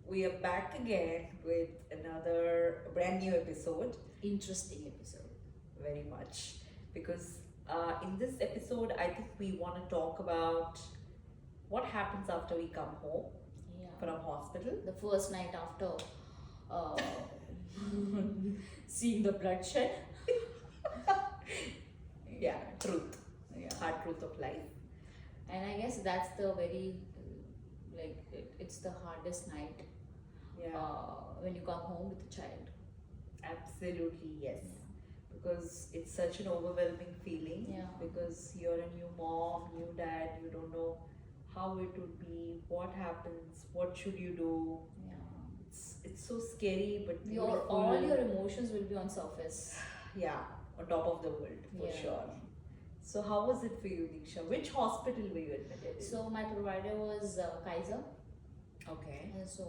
We are back again with another brand new episode. Interesting episode. Very much. Because in this episode, I think we want to talk about what happens after we come home Yeah. from hospital. The first night after uh, seeing the bloodshed. Yeah, truth. Yeah. Hard truth of life. And I guess that's the very, it's the hardest night Yeah, when you come home with a child. absolutely, yes. Yeah. Because it's such an overwhelming feeling. Yeah. Because you're a new mom, new dad, you don't know how it would be, what happens, what should you do. Yeah. It's so scary but Your beautiful. all your emotions will be on surface. Yeah, on top of the world for Yeah. sure. So how was it for you, Diksha? Which hospital were you admitted in? So my provider was Kaiser. Okay. And so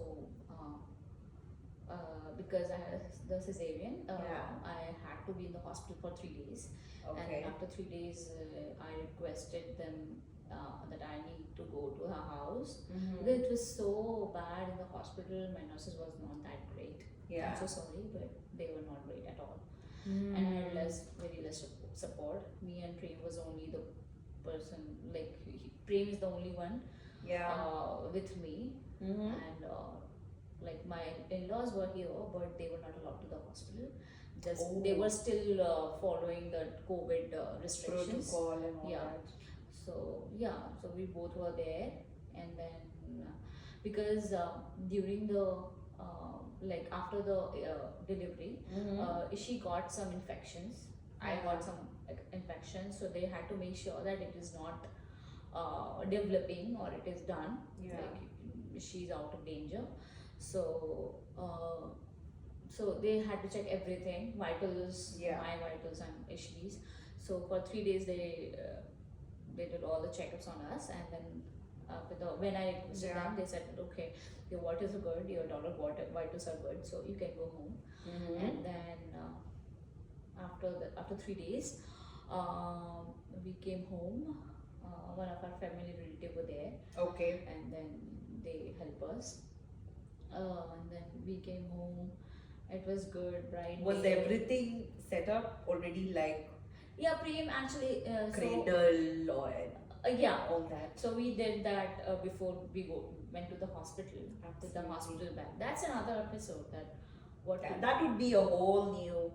because I had the cesarean, Yeah. I had to be in the hospital for 3 days. Okay. And after 3 days, I requested them that I need to go to her house. Mhm. Because it was so bad in the hospital. My nurses was not that great. Yeah. I'm so sorry, but they were not great at all. Mm. And I had very less support. Me and Prem was only the person, Prem is the only one Yeah. with me. Mhm. And my in-laws were here, but they were not allowed to the hospital. Just they Oh. were still following the COVID restrictions. Protocol and all Yeah. that. So we both were there, and then because during the after the delivery, Mhm. she got some infections. I Yeah. got some infections, so they had to make sure that it is not developing or it is done. Yeah. Like she's out of danger. So so they had to check everything, vitals, Yeah. my vitals and Ishli's. So for 3 days they did all the checkups on us, and then when I requested Yeah. them, they said, okay, your waters are good, your daughter vitals are good, so you can go home. Mhm. And then after 3 days, we came home. One of our family relative were there, Okay. and then they helped us. And then we came home. It was good, bright Was day. everything set up already, like Yeah, Prem actually. cradle or Yeah. all that? So we did that before we went to the hospital. With the Absolutely. hospital bag. That's another episode. That would be a whole new,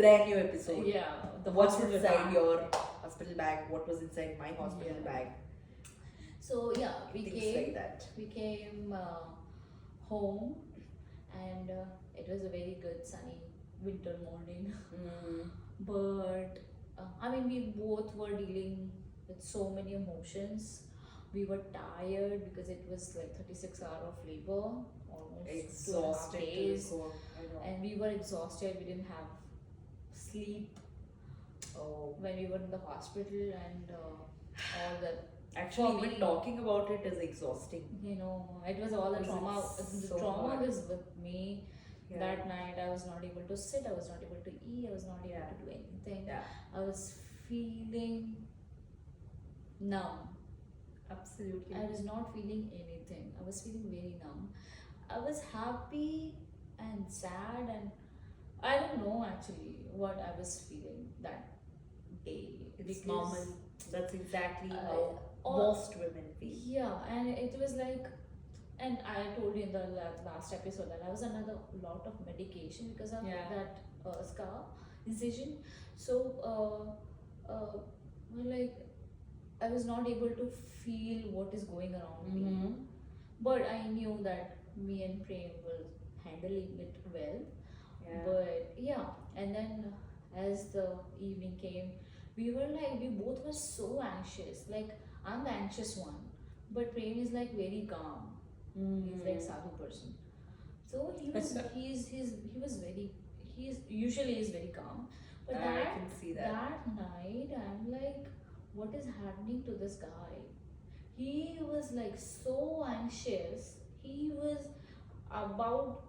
brand new episode. Yeah. What's hospital inside bag. your hospital bag? What was inside my hospital Yeah. bag? So yeah, we Things came. like that. We came home, and it was a very good sunny winter morning. Mm. But I mean, we both were dealing with so many emotions. We were tired because it was like 36 hours of labor, almost 2.5 Exhausted to days, go. I know. and we were exhausted. We didn't have sleep Oh. when we were in the hospital, and all the Actually, For even me- talking about it is exhausting. it was all the Because trauma. it's The so trauma hard. was with me. Yeah. That night, I was not able to sit. I was not able to eat. I was not able Yeah. to do anything. Yeah. I was feeling numb. Absolutely. I was not feeling anything. I was feeling very numb. I was happy and sad, and I don't know actually what I was feeling that day. It's because, normal. That's exactly uh, how all- most women feel. Yeah, and it was like, and I told you in the last episode that I was on a lot of medication because of Yeah. that scar incision. So, like, I was not able to feel what is going around me. Mhm. But I knew that me and Prem were handling it well. Yeah. But yeah, and then as the evening came, we both were so anxious. Like, I'm the anxious one, but Prem is like very calm. He's like sadhu person. So he was he was very usually is very calm. But I can see that. that night I'm like, what is happening to this guy? He was like so anxious. He was about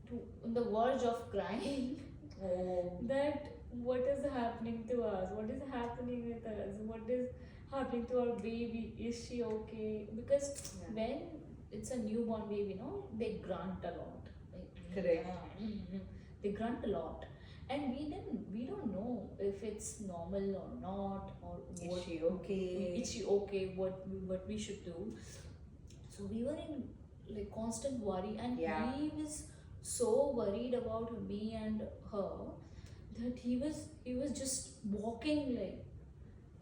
to on the verge of crying. Oh. That what is happening to us? What is happening with us? What is happening to our baby? Is she okay? Because Yeah. when it's a newborn baby, they grunt a lot. Like, Correct. they grunt a lot, and we don't know if it's normal or not, or Is what she okay? is she okay, what we should do. So we were in like constant worry, and Yeah. he was so worried about me and her that he was just walking like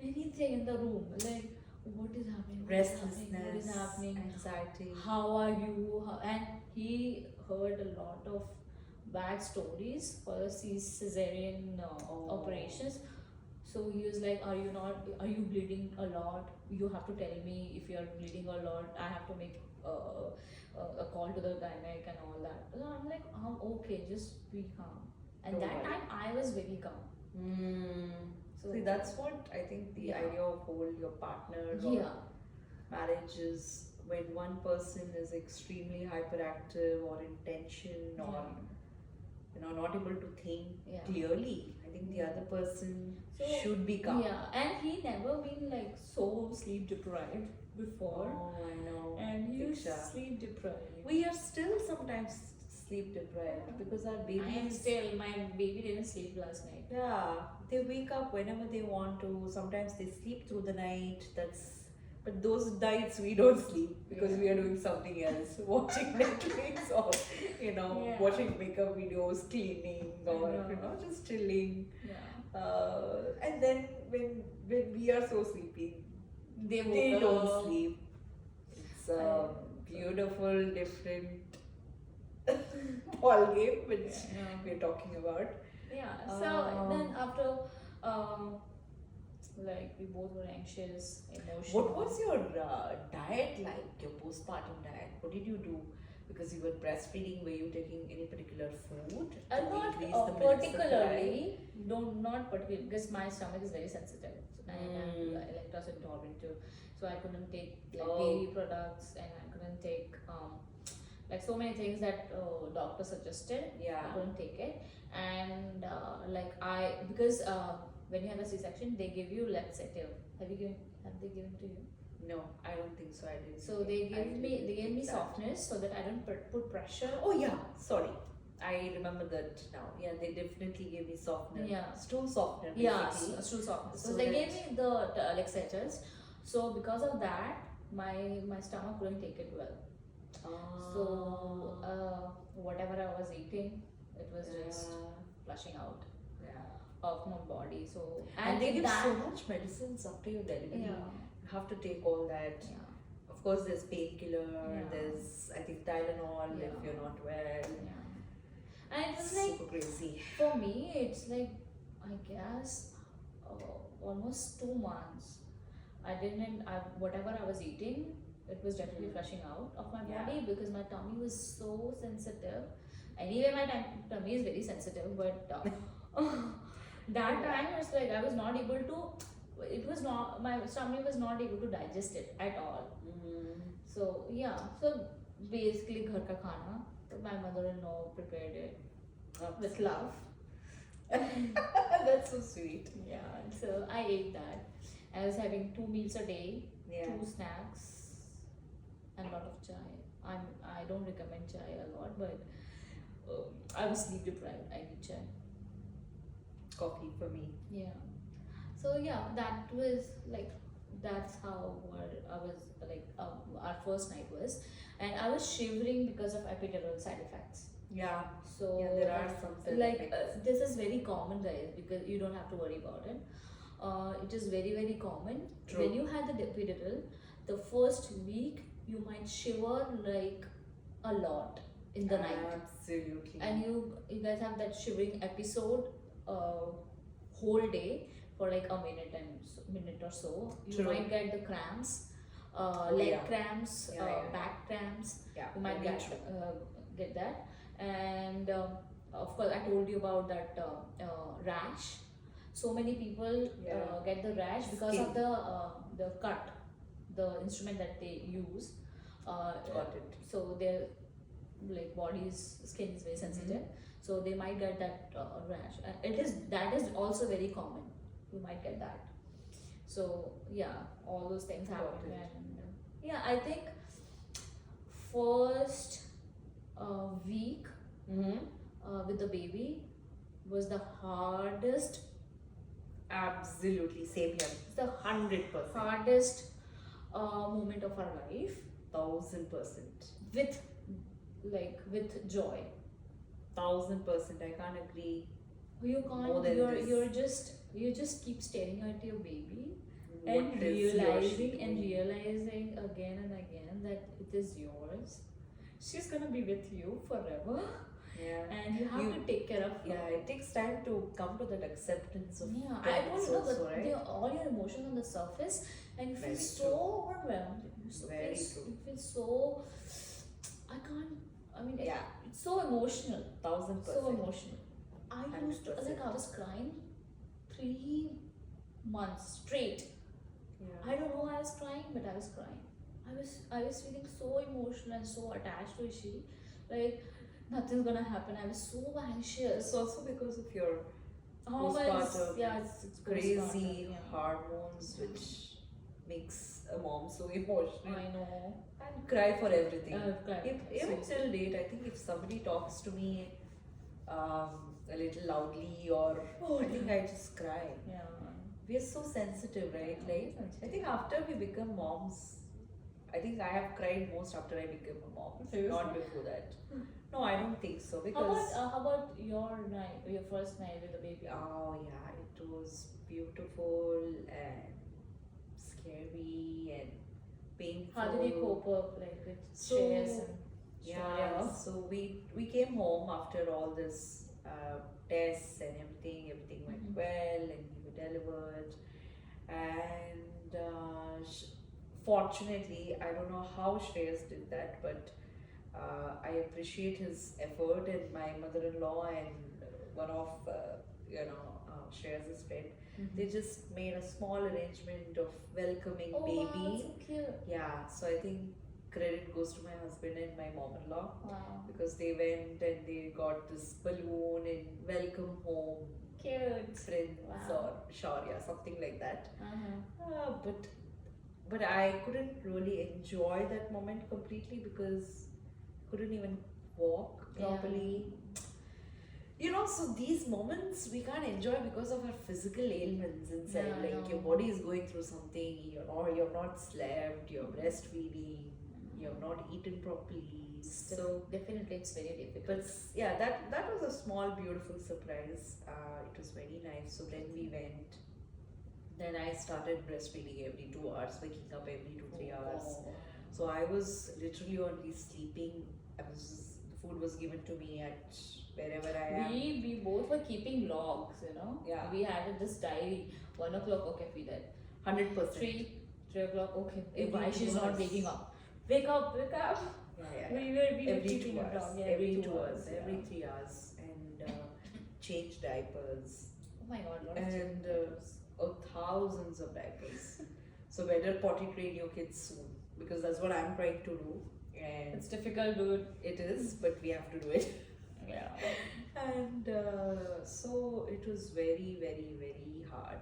anything in the room, like what is happening, what is happening, what is Restlessness, happening, anxiety. how are you? And he heard a lot of bad stories for the cesarean Oh. operations. So he was like, are you bleeding a lot? You have to tell me if you are bleeding a lot. I have to make a call to the gynec and all that. So I'm like, okay, just be calm. And Don't that worry. time I was very calm. So See, that's what I think the Yeah. idea of whole your partner or yeah, marriage is, when one person is extremely hyperactive or in tension or not able to think Yeah. clearly. I think the other person So, should be calm. yeah, and he never been like so sleep deprived before, Oh, I know. and he was Diksha. sleep deprived. We are still sometimes sleep deprived because our I am babies. still, my baby didn't sleep last night. Yeah, they wake up whenever they want to. Sometimes they sleep through the night. But those nights we don't sleep because Yeah. we are doing something else, watching Netflix or Yeah. watching makeup videos, cleaning or know. just chilling. Yeah. And then when we are so sleepy, They woke they don't up. sleep. It's a beautiful, different ball game which Yeah. we're talking about. Yeah. So then after, like we both were anxious, emotional. What was your diet like, your postpartum diet? What did you do? Because you were breastfeeding, were you taking any particular food to Not increase the milk supply? particularly, not particularly, because my stomach is very sensitive and I'm lactose intolerant too. So I couldn't take like dairy products, and I couldn't take like so many things that doctor suggested. Yeah. I couldn't take it, and because when you have a C-section, they give you laxative. Have they given to you? No, I don't think so. I didn't. So they I gave me didn't take that. softness so that I don't put pressure. Oh yeah, sorry. I remember that now. Yeah, they definitely gave me softener. Yeah. Stool softener. Yeah, basically. stool softness. So So they that- gave me the laxatives. So because of that, my stomach couldn't take it well. So whatever I was eating, it was just flushing out Yeah. of my body. So And they with give that, so much medicines after your delivery. yeah, You have to take all that. yeah, Of course, there's painkiller. Yeah. There's I think Tylenol Yeah. if you're not well. yeah. And it was like, Super crazy. for me, it's like, I guess almost 2 months. Whatever I was eating, it was definitely flushing out of my Yeah. body because my tummy was so sensitive. Anyway, my tummy is very sensitive, but that time it's like I was not able to. It was not, my stomach was not able to digest it at all. So yeah, so basically ghar ka khana, my mother-in-law prepared it with love. That's so sweet. Yeah, so I ate that. I was having 2 meals a day, Yeah. 2 snacks, and a lot of chai. I don't recommend chai a lot, but I was sleep deprived. I need chai. Coffee for me. Yeah. So yeah, that was like, that's how I was like, our first night was, and I was shivering because of epidural side effects. Yeah. So Yeah, there are some side like effects. this is very common, guys, because you don't have to worry about it. It is very common. True. When you had the epidural, the first week you might shiver like a lot in the night, Absolutely. and you guys have that shivering episode whole day for like a minute or so. You True. might get the cramps, leg Yeah. cramps, Yeah. back cramps. Yeah. You might very get true. get that, and of course I told you about that rash. So many people Yeah. get the rash because Skin. of the cut, the instrument that they use. Got it. So their like body's skin is very sensitive, so they might get that rash. That is also very common. You might get that. So yeah, all those things Got happen, it. and yeah, I think first week Mm-hmm. with the baby was the hardest, Absolutely, same here. it's the 100%. hardest moment of our life 1000%. with with joy. 1000%. I can't agree You more can't. than You're this. you just keep staring at your baby What and is he or she realizing again and again that it is yours. She's gonna be with you forever, Yeah. and you have to take care of her. Yeah, it takes time to come to that acceptance of Yeah, I parents don't know also, that right? all your emotions on the surface, and you feel Very so true. overwhelmed. Very true. You feel so. I can't. I mean, Yeah. it's so emotional. 1000%. So emotional. I used to 100%. I was crying 3 months straight. Yeah. I don't know why I was crying, but I was crying. I was feeling so emotional and so attached to Ishi. Like nothing's gonna happen. I was so anxious. It's also because of your Hormones, postpartum, yeah, it's crazy postpartum, yeah. hormones, which makes a mom so emotional I know. and cry for everything. I've cried. Even So- till date, I think if somebody talks to me a little loudly, or Oh, I think I just cry. Yeah. We're so sensitive, right? Yeah, Like, sensitive. I think after we become moms, I think I have cried most after I became a mom, Seriously? not before that. No, I don't think so, because How about your night, your first night with the baby? oh yeah, it was beautiful and scary and painful. How did you cope up with So, stress and Yeah, so we came home after all this tests and everything. Everything went Mhm. well, and we were delivered. And fortunately, I don't know how Shreyas did that, but I appreciate his effort. And my mother-in-law and one of Shreyas's friend, they just made a small arrangement of welcoming Oh, wow, baby. that's so cute. Yeah, so I think credit goes to my husband and my mom-in-law, Wow. because they went and they got this balloon and welcome home Cute. prince Wow. or Shaurya, something like that. Uh-huh. But I couldn't really enjoy that moment completely because I couldn't even walk properly. So these moments we can't enjoy because of our physical ailments inside. Yeah, I Like your know. body is going through something, you're not slept, you're breastfeeding, you have not eaten properly. So, Definitely, it's very difficult. but yeah, that was a small beautiful surprise. It was very nice. So then we went. Then I started breastfeeding every 2 hours, waking up every 2-3 hours. Oh. So I was literally only sleeping. The food was given to me at wherever I am. We both were keeping logs, Yeah. We had this diary. 1 o'clock, okay, feed it. 100%. 3 o'clock, okay. Every Why 2 she's not hours. waking up? Wake up, wake up. Yeah. We were Every keeping 2 a hours. log. Yeah, Every 2 2 hours. yeah. Every 3 hours. And change diapers. Oh my god, lot of And changes. thousands of diapers. So better potty train your kids soon, because that's what I'm trying to do. And It's difficult, dude. it is, but we have to do it. Yeah. And so it was very, very, very hard.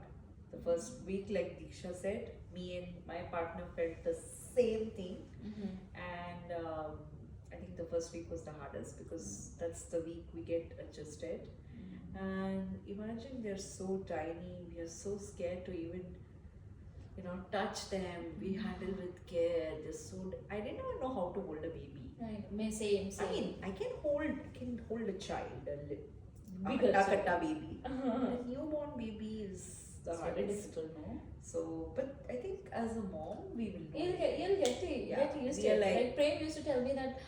The first week, like Diksha said, me and my partner felt the same thing. And I think the first week was the hardest because that's the week we get adjusted. And imagine they're so tiny, we are so scared to even touch them. We handle with care. I didn't even know how to hold a baby. Same. I mean, I can hold a child, a Bigger katta baby. But a newborn baby is the It's very hardest. difficult, no? So, but I think as a mom, we will know. You'll get used to we are it. like- Like Prem used to tell me that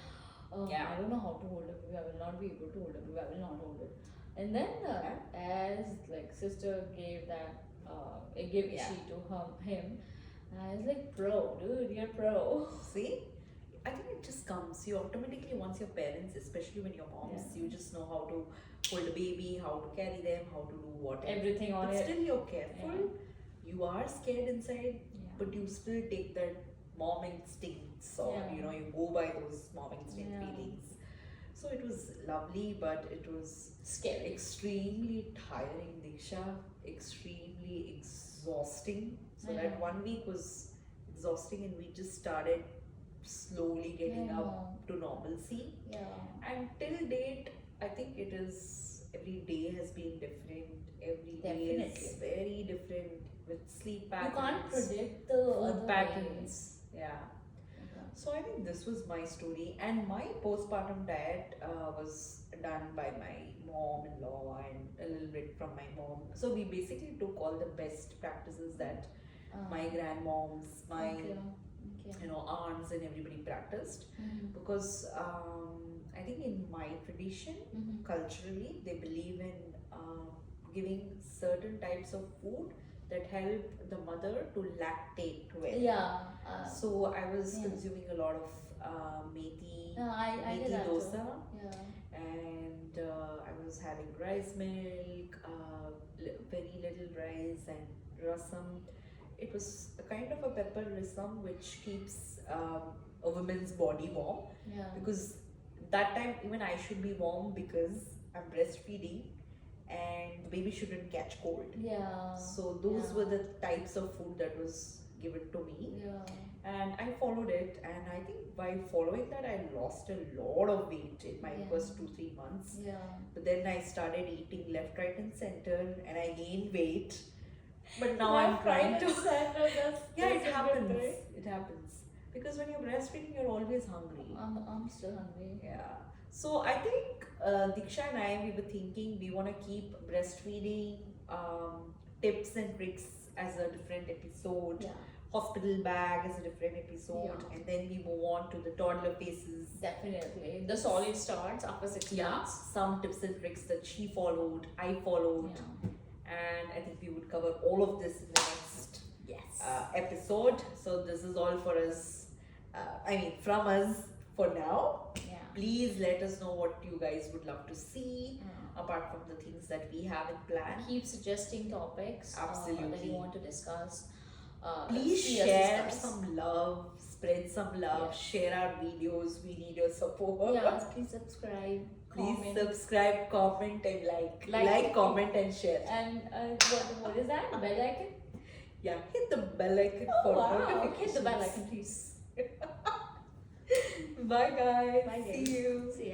Yeah. I don't know how to hold a baby. I will not be able to hold a baby. I will not hold it. And then as sister gave gave Yeah. she to him, I was like, pro, dude, you're pro. See, I think it just comes. You automatically, once your parents, especially when you're moms, Yeah. you just know how to hold a baby, how to carry them, how to do whatever. Everything on But it. still, you're careful. You are scared inside, Yeah. but you still take that mom instincts, or Yeah. you go by those mom instinct Yeah. feelings. So it was lovely, but it was Scary. extremely tiring, Diksha. Extremely exhausting. So I that know. 1 week was exhausting, and we just started slowly I getting know. up to normalcy. Yeah. And till date, I think it is every day has been different. Every day is Definitely. very different with sleep You patterns, can't predict the food other patterns. Yeah. Okay. So I think this was my story, and my postpartum diet was done by my mom-in-law and a little bit from my mom. So we basically took all the best practices that my grandmoms, my Okay. aunts and everybody practiced, because I think in my tradition, culturally, they believe in giving certain types of food that help the mother to lactate well. Yeah. So I was Yeah. consuming a lot of methi, I did methi that dosa, too. Yeah. and I was having rice milk, very little rice, and rasam. It was a kind of a pepper rasam which keeps a woman's body warm, Yeah. because that time even I should be warm because I'm breastfeeding and the baby shouldn't catch cold. Yeah. So those were the types of food that was given to me, Yeah. and I followed it, and I think by following that I lost a lot of weight in my Yeah. first 2-3 months. Yeah. But then I started eating left, right, and center, and I gained weight. But now I'm trying to. Yeah, it happens. It happens because when you're breastfeeding, you're always hungry. I'm still hungry. Yeah. So I think Diksha and I, we were thinking we want to keep breastfeeding tips and tricks as a different episode. Yeah. Hospital bag as a different episode, Yeah. and then we move on to the toddler phases. Definitely. The solid starts after 6 months. Some tips and tricks that she followed, I followed, and I think we would cover all of this in the next episode. So this is all for us. From us for now. Yeah. Please let us know what you guys would love to see, apart from the things that we have in plan. Keep suggesting topics that Absolutely. you want to discuss. Please see us share discuss. some love, spread some love, Yes. share our videos. We need your support. Yeah, please subscribe. Please comment. subscribe, comment, and like. Like. Like, comment, and share. And what is that? Bell icon? Yeah, hit the bell icon Oh, for wow. notifications. Hit the bell icon, please. Bye, guys. Bye, guys. See you. See ya.